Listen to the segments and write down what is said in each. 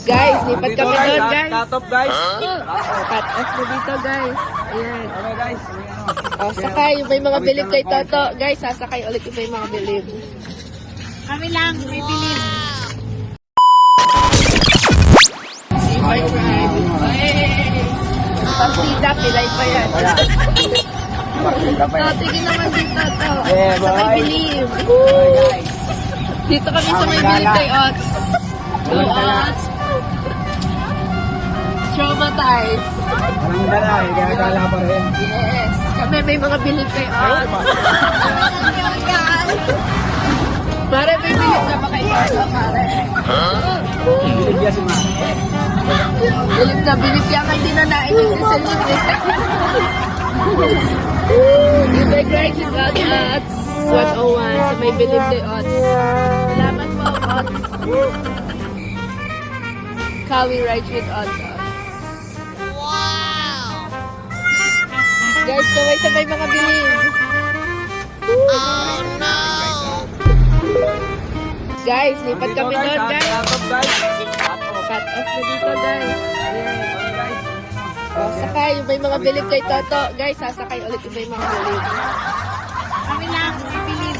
Guys, lipat kami doon, guys. Cut off, guys. Cut off mo dito, guys. Ayan. Okay, guys. O, sakay. May mga bilib kay Toto. Guys, sasakay ulit yung may mga bilib. Kami lang, may bilib. Bye, ride. Hey! Partida, pilay pa yan. Tigil naman dito, to. Sa may bilib. Dito kami sa may bilib kay Ots. Go, Ots. Traumatized. Walang dala, kaya gala pa rin. Yes. Kami may mga bilib kay Ots. Pare, may bilib na ba kay Ots, pare? Biligyan si Ma. Bilib na bilib yan, hindi na nainig si Celine. You may great with Ots 101 sa may bilib kay Ots. Salamat po, Ots. Kawi right with Ots. Wow! Guys, kaway sa may mga bilib. Oh no! Guys, lipat kami doon, guys. Cut off, guys. Cut off mo dito, guys. Ayan. Okay, guys. O, sakay. May mga bilib kay Toto. Guys, sasakay ulit yung may mga bilib. Kami lang, may bilib.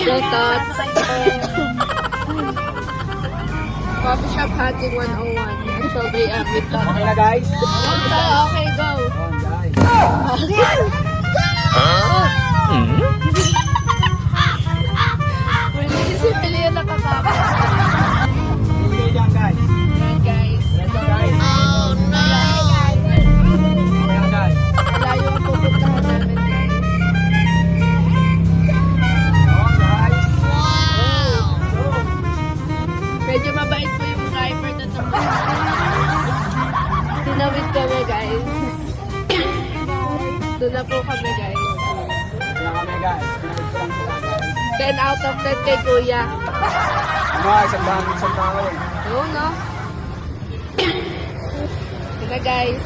Go, Tot. Coffee Shop Hunting 101. Until they am with Tot. Okay na, guys. Okay, go. On, guys. Si Pili yung nakakapa. Hindi dyan, guys. Ayan, guys. Let's go, guys. Oh, no. Okay na, guys. Malayo ang pupuntahan namin, guys. On, guys. Medyo mabait po yung driver na ito. Tinawid kami, guys. Doon na po kami, guys. Okay na kami, guys. Pinabit ko lang sila, guys. 10 out of 10 kay Kuya. Ano, isang tao yun. Oo, no? Ito na, guys.